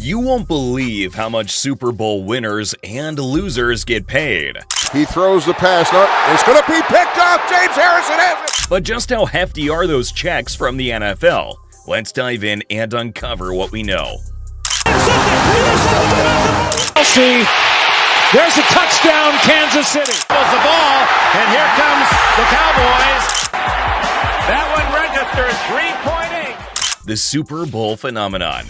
You won't believe how much Super Bowl winners and losers get paid. He throws the pass. No, it's going to be picked off. James Harrison has it. But just how hefty are those checks from the NFL? Let's dive in and uncover what we know. See, there's a touchdown, Kansas City. The ball, and here comes the Cowboys. That one registers 3.8. The Super Bowl phenomenon.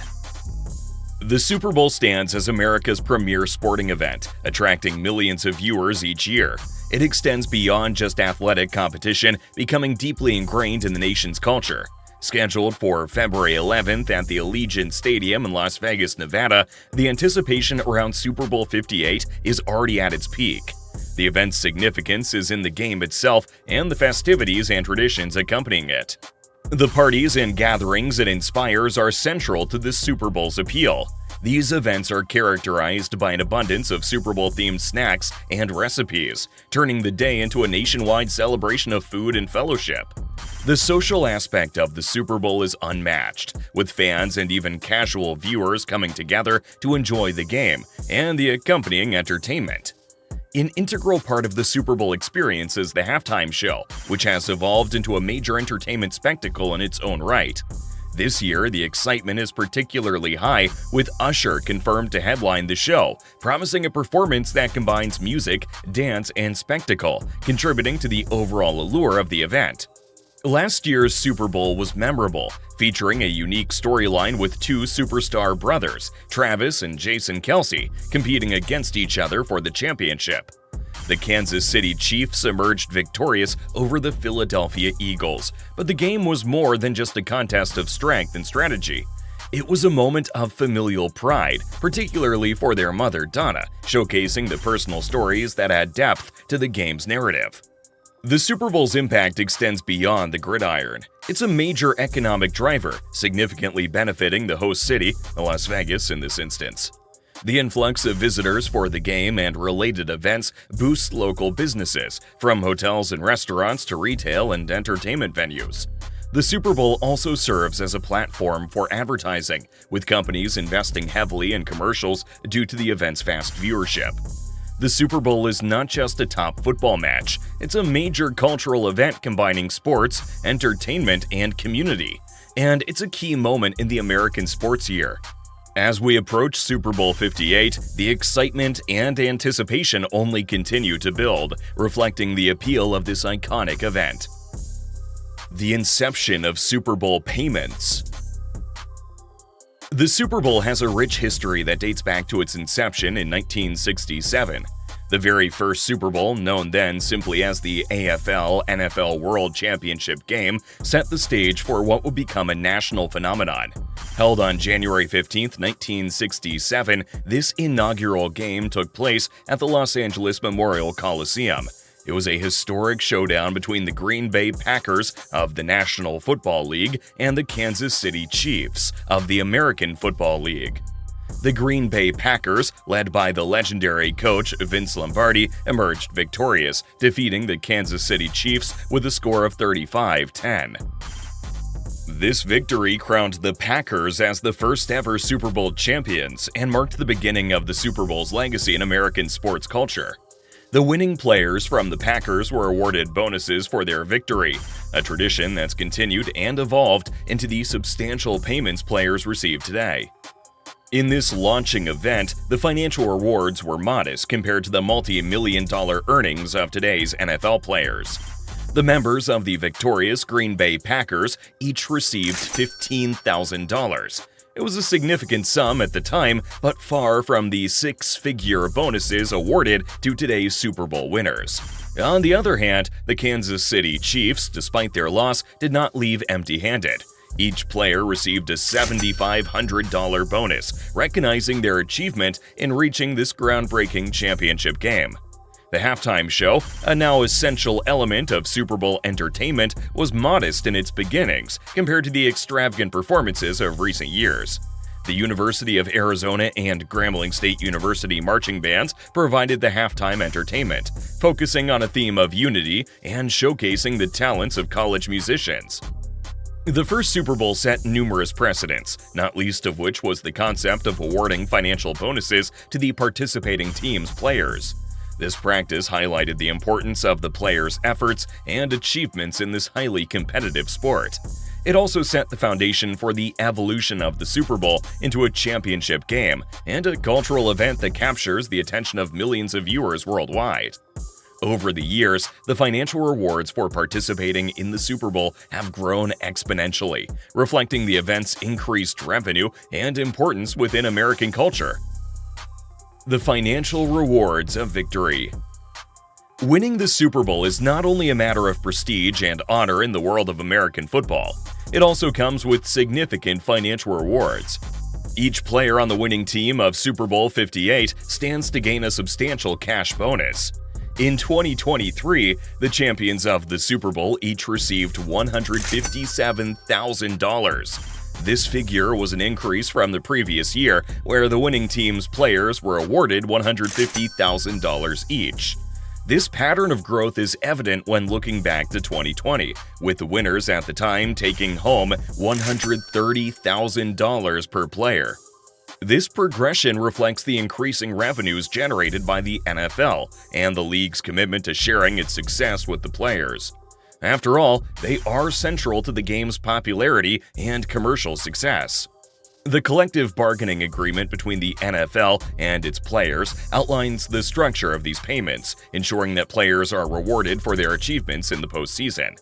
The Super Bowl stands as America's premier sporting event, attracting millions of viewers each year. It extends beyond just athletic competition, becoming deeply ingrained in the nation's culture. Scheduled for February 11th at the Allegiant Stadium in Las Vegas, Nevada, the anticipation around Super Bowl 58 is already at its peak. The event's significance is in the game itself and the festivities and traditions accompanying it. The parties and gatherings it inspires are central to the Super Bowl's appeal. These events are characterized by an abundance of Super Bowl-themed snacks and recipes, turning the day into a nationwide celebration of food and fellowship. The social aspect of the Super Bowl is unmatched, with fans and even casual viewers coming together to enjoy the game and the accompanying entertainment. An integral part of the Super Bowl experience is the halftime show, which has evolved into a major entertainment spectacle in its own right. This year, the excitement is particularly high, with Usher confirmed to headline the show, promising a performance that combines music, dance, and spectacle, contributing to the overall allure of the event. Last year's Super Bowl was memorable, featuring a unique storyline with two superstar brothers, Travis and Jason Kelce, competing against each other for the championship. The Kansas City Chiefs emerged victorious over the Philadelphia Eagles, but the game was more than just a contest of strength and strategy. It was a moment of familial pride, particularly for their mother Donna, showcasing the personal stories that add depth to the game's narrative. The Super Bowl's impact extends beyond the gridiron. It's a major economic driver, significantly benefiting the host city, Las Vegas in this instance. The influx of visitors for the game and related events boosts local businesses, from hotels and restaurants to retail and entertainment venues. The Super Bowl also serves as a platform for advertising, with companies investing heavily in commercials due to the event's vast viewership. The Super Bowl is not just a top football match, it's a major cultural event combining sports, entertainment, and community. And it's a key moment in the American sports year. As we approach Super Bowl 58, the excitement and anticipation only continue to build, reflecting the appeal of this iconic event. The inception of Super Bowl payments. The Super Bowl has a rich history that dates back to its inception in 1967. The very first Super Bowl, known then simply as the AFL-NFL World Championship game, set the stage for what would become a national phenomenon. Held on January 15, 1967, this inaugural game took place at the Los Angeles Memorial Coliseum. It was a historic showdown between the Green Bay Packers of the National Football League and the Kansas City Chiefs of the American Football League. The Green Bay Packers, led by the legendary coach Vince Lombardi, emerged victorious, defeating the Kansas City Chiefs with a score of 35-10. This victory crowned the Packers as the first-ever Super Bowl champions and marked the beginning of the Super Bowl's legacy in American sports culture. The winning players from the Packers were awarded bonuses for their victory, a tradition that's continued and evolved into the substantial payments players receive today. In this launching event, the financial rewards were modest compared to the multi-million-dollar earnings of today's NFL players. The members of the victorious Green Bay Packers each received $15,000. It was a significant sum at the time, but far from the six-figure bonuses awarded to today's Super Bowl winners. On the other hand, the Kansas City Chiefs, despite their loss, did not leave empty-handed. Each player received a $7,500 bonus, recognizing their achievement in reaching this groundbreaking championship game. The halftime show, a now essential element of Super Bowl entertainment, was modest in its beginnings compared to the extravagant performances of recent years. The University of Arizona and Grambling State University marching bands provided the halftime entertainment, focusing on a theme of unity and showcasing the talents of college musicians. The first Super Bowl set numerous precedents, not least of which was the concept of awarding financial bonuses to the participating team's players. This practice highlighted the importance of the players' efforts and achievements in this highly competitive sport. It also set the foundation for the evolution of the Super Bowl into a championship game and a cultural event that captures the attention of millions of viewers worldwide. Over the years, the financial rewards for participating in the Super Bowl have grown exponentially, reflecting the event's increased revenue and importance within American culture. The financial rewards of victory. Winning the Super Bowl is not only a matter of prestige and honor in the world of American football, it also comes with significant financial rewards. Each player on the winning team of Super Bowl 58 stands to gain a substantial cash bonus. In 2023, the champions of the Super Bowl each received $157,000. This figure was an increase from the previous year, where the winning team's players were awarded $150,000 each. This pattern of growth is evident when looking back to 2020, with the winners at the time taking home $130,000 per player. This progression reflects the increasing revenues generated by the NFL and the league's commitment to sharing its success with the players. After all, they are central to the game's popularity and commercial success. The collective bargaining agreement between the NFL and its players outlines the structure of these payments, ensuring that players are rewarded for their achievements in the postseason.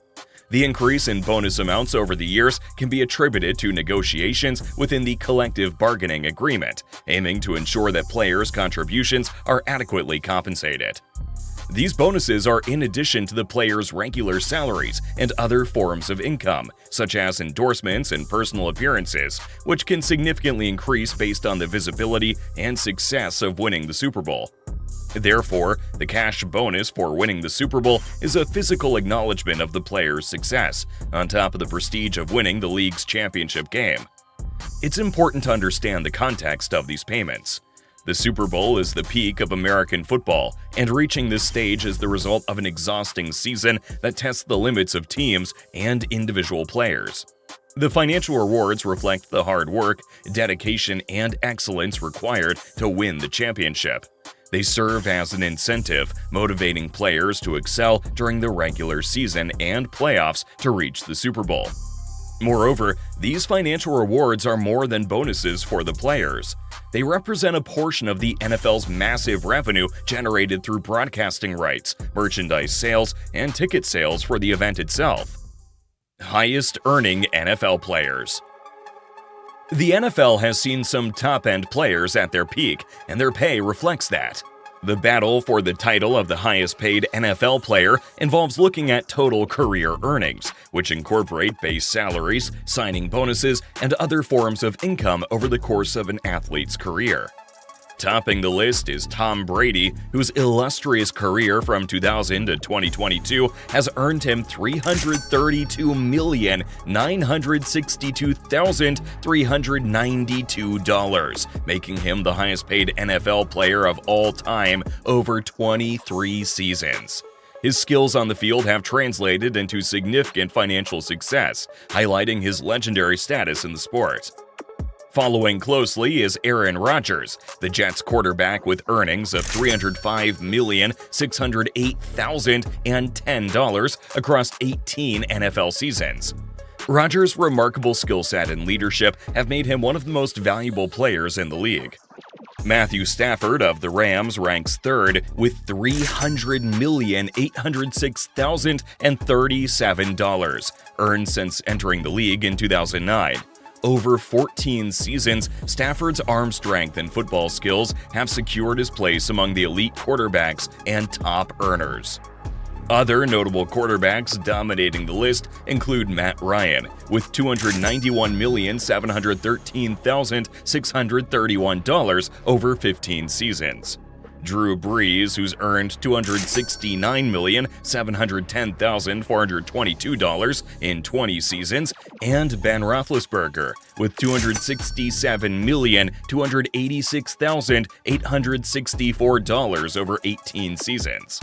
The increase in bonus amounts over the years can be attributed to negotiations within the collective bargaining agreement, aiming to ensure that players' contributions are adequately compensated. These bonuses are in addition to the players' regular salaries and other forms of income, such as endorsements and personal appearances, which can significantly increase based on the visibility and success of winning the Super Bowl. Therefore, the cash bonus for winning the Super Bowl is a physical acknowledgement of the player's success, on top of the prestige of winning the league's championship game. It's important to understand the context of these payments. The Super Bowl is the peak of American football, and reaching this stage is the result of an exhausting season that tests the limits of teams and individual players. The financial rewards reflect the hard work, dedication, and excellence required to win the championship. They serve as an incentive, motivating players to excel during the regular season and playoffs to reach the Super Bowl. Moreover, these financial rewards are more than bonuses for the players. They represent a portion of the NFL's massive revenue generated through broadcasting rights, merchandise sales, and ticket sales for the event itself. Highest-earning NFL players. The NFL has seen some top-end players at their peak, and their pay reflects that. The battle for the title of the highest-paid NFL player involves looking at total career earnings, which incorporate base salaries, signing bonuses, and other forms of income over the course of an athlete's career. Topping the list is Tom Brady, whose illustrious career from 2000 to 2022 has earned him $332,962,392, making him the highest-paid NFL player of all time over 23 seasons. His skills on the field have translated into significant financial success, highlighting his legendary status in the sport. Following closely is Aaron Rodgers, the Jets quarterback with earnings of $305,608,010 across 18 NFL seasons. Rodgers' remarkable skill set and leadership have made him one of the most valuable players in the league. Matthew Stafford of the Rams ranks third with $300,806,037 earned since entering the league in 2009. Over 14 seasons, Stafford's arm strength and football skills have secured his place among the elite quarterbacks and top earners. Other notable quarterbacks dominating the list include Matt Ryan, with $291,713,631 over 15 seasons. Drew Brees, who's earned $269,710,422 in 20 seasons, and Ben Roethlisberger, with $267,286,864 over 18 seasons.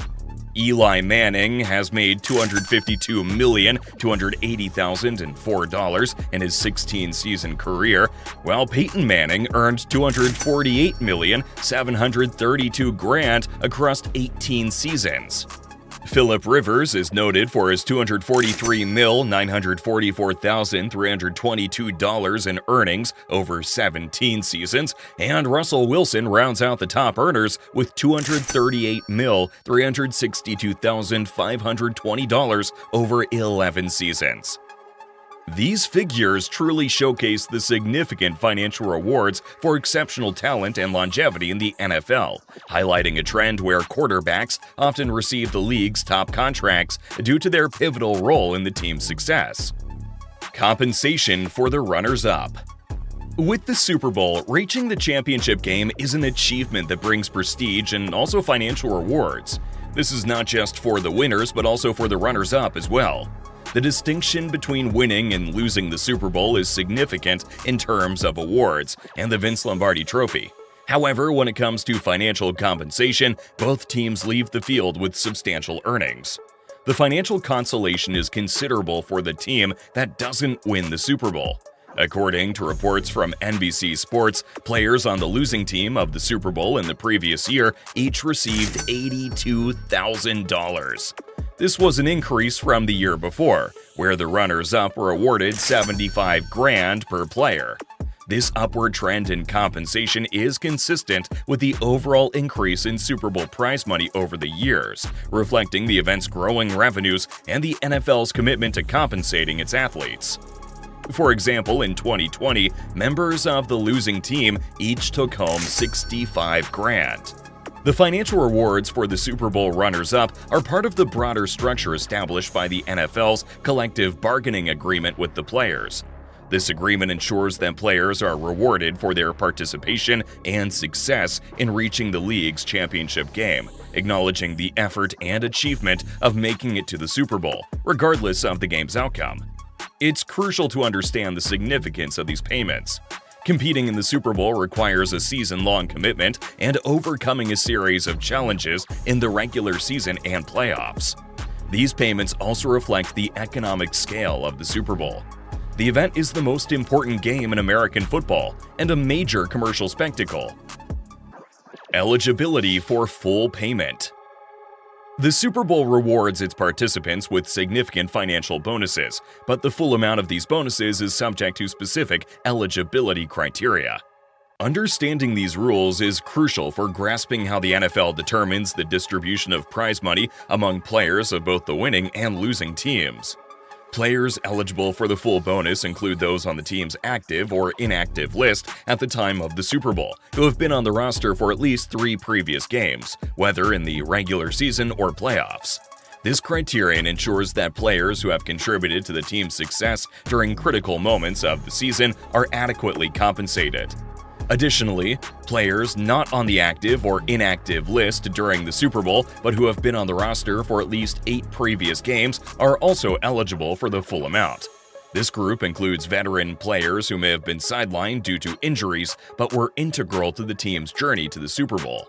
Eli Manning has made $252,280,004 in his 16-season career, while Peyton Manning earned $248,732,000 across 18 seasons. Philip Rivers is noted for his $243,944,322 in earnings over 17 seasons, and Russell Wilson rounds out the top earners with $238,362,520 over 11 seasons. These figures truly showcase the significant financial rewards for exceptional talent and longevity in the NFL, highlighting a trend where quarterbacks often receive the league's top contracts due to their pivotal role in the team's success. Compensation for the runners-up. With the Super Bowl, reaching the championship game is an achievement that brings prestige and also financial rewards. This is not just for the winners, but also for the runners-up as well. The distinction between winning and losing the Super Bowl is significant in terms of awards and the Vince Lombardi Trophy. However, when it comes to financial compensation, both teams leave the field with substantial earnings. The financial consolation is considerable for the team that doesn't win the Super Bowl. According to reports from NBC Sports, players on the losing team of the Super Bowl in the previous year each received $82,000. This was an increase from the year before, where the runners-up were awarded $75,000 per player. This upward trend in compensation is consistent with the overall increase in Super Bowl prize money over the years, reflecting the event's growing revenues and the NFL's commitment to compensating its athletes. For example, in 2020, members of the losing team each took home $65,000. The financial rewards for the Super Bowl runners-up are part of the broader structure established by the NFL's collective bargaining agreement with the players. This agreement ensures that players are rewarded for their participation and success in reaching the league's championship game, acknowledging the effort and achievement of making it to the Super Bowl, regardless of the game's outcome. It's crucial to understand the significance of these payments. Competing in the Super Bowl requires a season-long commitment and overcoming a series of challenges in the regular season and playoffs. These payments also reflect the economic scale of the Super Bowl. The event is the most important game in American football and a major commercial spectacle. Eligibility for full payment. The Super Bowl rewards its participants with significant financial bonuses, but the full amount of these bonuses is subject to specific eligibility criteria. Understanding these rules is crucial for grasping how the NFL determines the distribution of prize money among players of both the winning and losing teams. Players eligible for the full bonus include those on the team's active or inactive list at the time of the Super Bowl, who have been on the roster for at least 3 previous games, whether in the regular season or playoffs. This criterion ensures that players who have contributed to the team's success during critical moments of the season are adequately compensated. Additionally, players not on the active or inactive list during the Super Bowl but who have been on the roster for at least 8 previous games are also eligible for the full amount. This group includes veteran players who may have been sidelined due to injuries but were integral to the team's journey to the Super Bowl.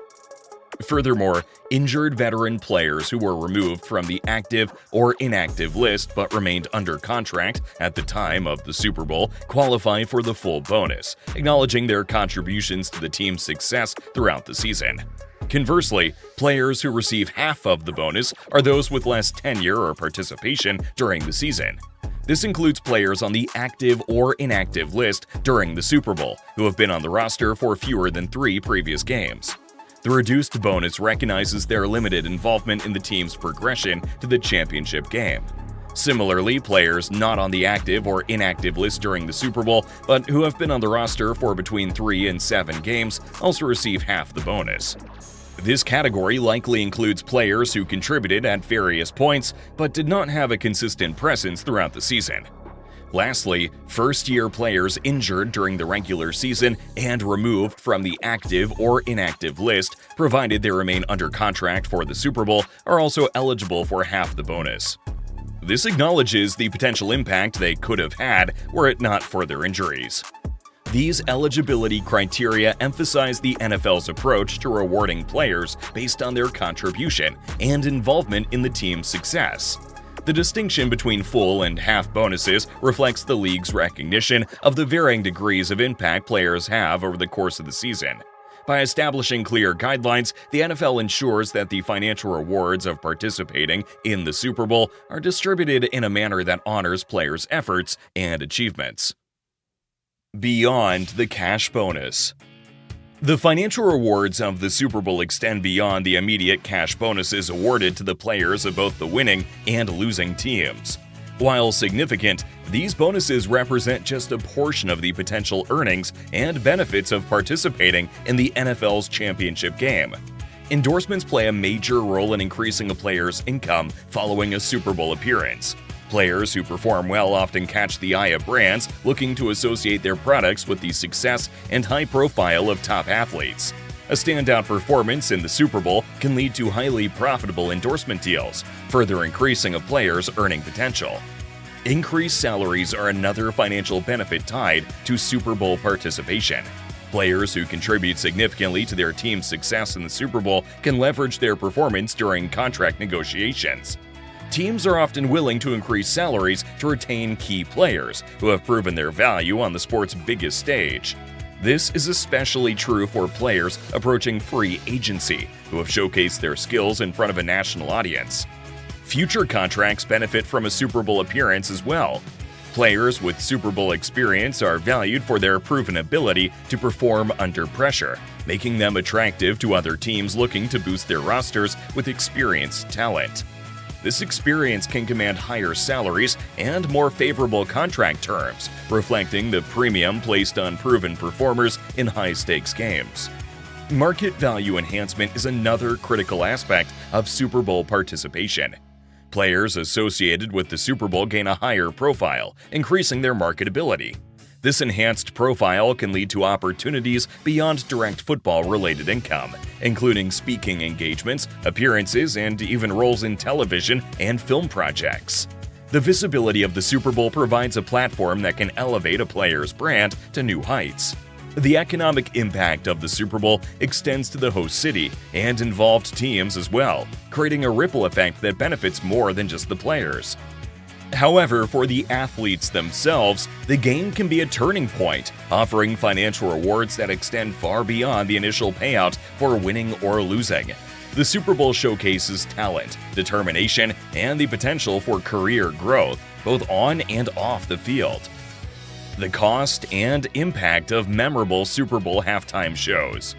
Furthermore, injured veteran players who were removed from the active or inactive list but remained under contract at the time of the Super Bowl qualify for the full bonus, acknowledging their contributions to the team's success throughout the season. Conversely, players who receive half of the bonus are those with less tenure or participation during the season. This includes players on the active or inactive list during the Super Bowl who have been on the roster for fewer than 3 previous games. The reduced bonus recognizes their limited involvement in the team's progression to the championship game. Similarly, players not on the active or inactive list during the Super Bowl, but who have been on the roster for between 3 and 7 games, also receive half the bonus. This category likely includes players who contributed at various points, but did not have a consistent presence throughout the season. Lastly, first-year players injured during the regular season and removed from the active or inactive list, provided they remain under contract for the Super Bowl, are also eligible for half the bonus. This acknowledges the potential impact they could have had were it not for their injuries. These eligibility criteria emphasize the NFL's approach to rewarding players based on their contribution and involvement in the team's success. The distinction between full and half bonuses reflects the league's recognition of the varying degrees of impact players have over the course of the season. By establishing clear guidelines, the NFL ensures that the financial rewards of participating in the Super Bowl are distributed in a manner that honors players' efforts and achievements. Beyond the cash bonus. The financial rewards of the Super Bowl extend beyond the immediate cash bonuses awarded to the players of both the winning and losing teams. While significant, these bonuses represent just a portion of the potential earnings and benefits of participating in the NFL's championship game. Endorsements play a major role in increasing a player's income following a Super Bowl appearance. Players who perform well often catch the eye of brands looking to associate their products with the success and high profile of top athletes. A standout performance in the Super Bowl can lead to highly profitable endorsement deals, further increasing a player's earning potential. Increased salaries are another financial benefit tied to Super Bowl participation. Players who contribute significantly to their team's success in the Super Bowl can leverage their performance during contract negotiations. Teams are often willing to increase salaries to retain key players who have proven their value on the sport's biggest stage. This is especially true for players approaching free agency who have showcased their skills in front of a national audience. Future contracts benefit from a Super Bowl appearance as well. Players with Super Bowl experience are valued for their proven ability to perform under pressure, making them attractive to other teams looking to boost their rosters with experienced talent. This experience can command higher salaries and more favorable contract terms, reflecting the premium placed on proven performers in high-stakes games. Market value enhancement is another critical aspect of Super Bowl participation. Players associated with the Super Bowl gain a higher profile, increasing their marketability. This enhanced profile can lead to opportunities beyond direct football-related income, including speaking engagements, appearances, and even roles in television and film projects. The visibility of the Super Bowl provides a platform that can elevate a player's brand to new heights. The economic impact of the Super Bowl extends to the host city and involved teams as well, creating a ripple effect that benefits more than just the players. However, for the athletes themselves, the game can be a turning point, offering financial rewards that extend far beyond the initial payout for winning or losing. The Super Bowl showcases talent, determination, and the potential for career growth, both on and off the field. The cost and impact of memorable Super Bowl halftime shows.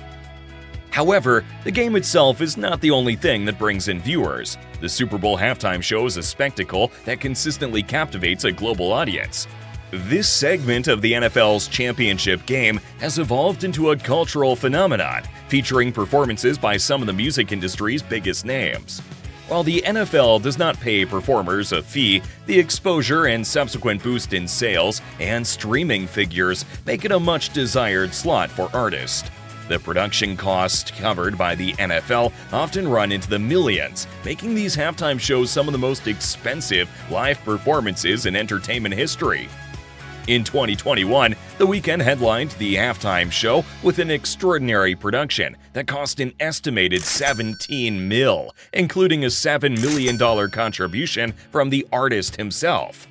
However, the game itself is not the only thing that brings in viewers. The Super Bowl halftime show is a spectacle that consistently captivates a global audience. This segment of the NFL's championship game has evolved into a cultural phenomenon, featuring performances by some of the music industry's biggest names. While the NFL does not pay performers a fee, the exposure and subsequent boost in sales and streaming figures make it a much-desired slot for artists. The production costs covered by the NFL often run into the millions, making these halftime shows some of the most expensive live performances in entertainment history. In 2021, The Weeknd headlined the halftime show with an extraordinary production that cost an estimated $17 million, including a $7 million contribution from the artist himself.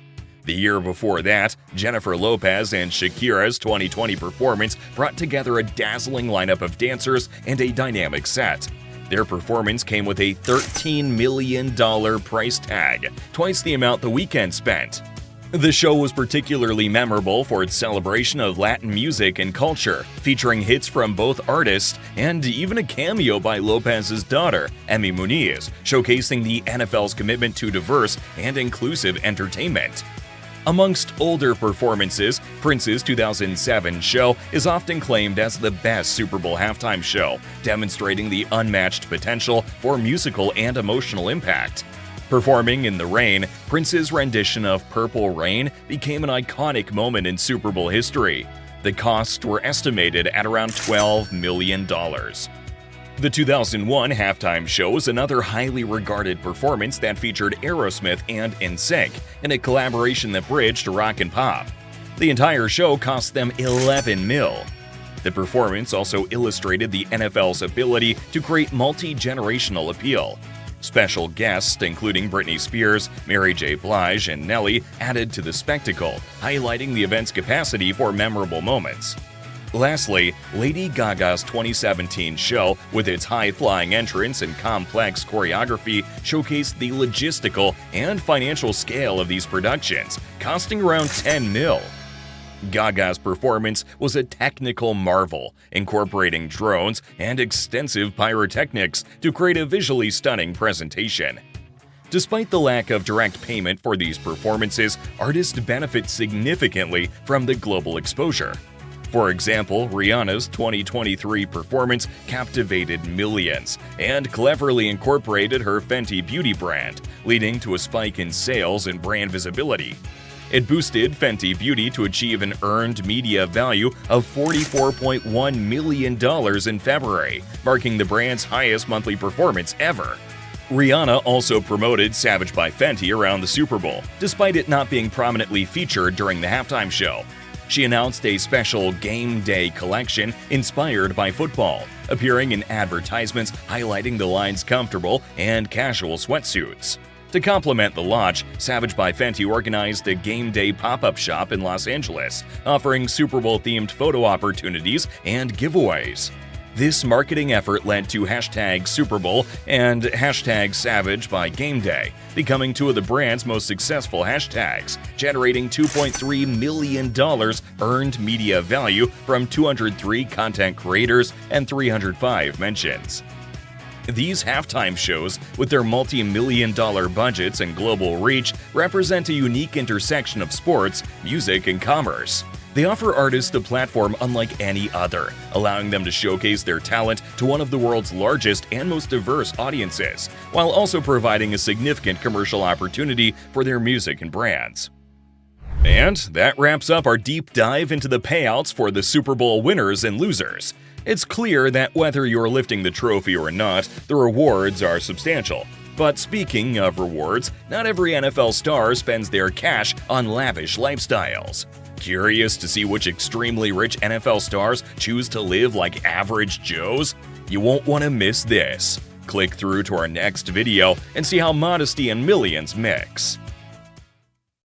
The year before that, Jennifer Lopez and Shakira's 2020 performance brought together a dazzling lineup of dancers and a dynamic set. Their performance came with a $13 million price tag, twice the amount The Weeknd spent. The show was particularly memorable for its celebration of Latin music and culture, featuring hits from both artists and even a cameo by Lopez's daughter, Emmy Muniz, showcasing the NFL's commitment to diverse and inclusive entertainment. Amongst older performances, Prince's 2007 show is often claimed as the best Super Bowl halftime show, demonstrating the unmatched potential for musical and emotional impact. Performing in the rain, Prince's rendition of Purple Rain became an iconic moment in Super Bowl history. The costs were estimated at around $12 million. The 2001 halftime show was another highly regarded performance that featured Aerosmith and NSYNC in a collaboration that bridged rock and pop. The entire show cost them $11 million. The performance also illustrated the NFL's ability to create multi-generational appeal. Special guests, including Britney Spears, Mary J. Blige, and Nelly, added to the spectacle, highlighting the event's capacity for memorable moments. Lastly, Lady Gaga's 2017 show, with its high-flying entrance and complex choreography, showcased the logistical and financial scale of these productions, costing around $10 million. Gaga's performance was a technical marvel, incorporating drones and extensive pyrotechnics to create a visually stunning presentation. Despite the lack of direct payment for these performances, artists benefit significantly from the global exposure. For example, Rihanna's 2023 performance captivated millions and cleverly incorporated her Fenty beauty brand, leading to a spike in sales and brand visibility. It boosted Fenty Beauty to achieve an earned media value of $44.1 million in February, marking the brand's highest monthly performance ever. Rihanna also promoted Savage by Fenty around the Super Bowl, despite it not being prominently featured during the halftime show. She announced a special Game Day collection inspired by football, appearing in advertisements highlighting the line's comfortable and casual sweatsuits. To complement the launch, Savage by Fenty organized a Game Day pop-up shop in Los Angeles, offering Super Bowl-themed photo opportunities and giveaways. This marketing effort led to #Superbowl and #Savage by Game Day, becoming two of the brand's most successful hashtags, generating $2.3 million earned media value from 203 content creators and 305 mentions. These halftime shows, with their multi-million-dollar budgets and global reach, represent a unique intersection of sports, music, and commerce. They offer artists a platform unlike any other, allowing them to showcase their talent to one of the world's largest and most diverse audiences, while also providing a significant commercial opportunity for their music and brands. And that wraps up our deep dive into the payouts for the Super Bowl winners and losers. It's clear that whether you're lifting the trophy or not, the rewards are substantial. But speaking of rewards, not every NFL star spends their cash on lavish lifestyles. Curious to see which extremely rich NFL stars choose to live like average Joes? You won't want to miss this. Click through to our next video and see how modesty and millions mix.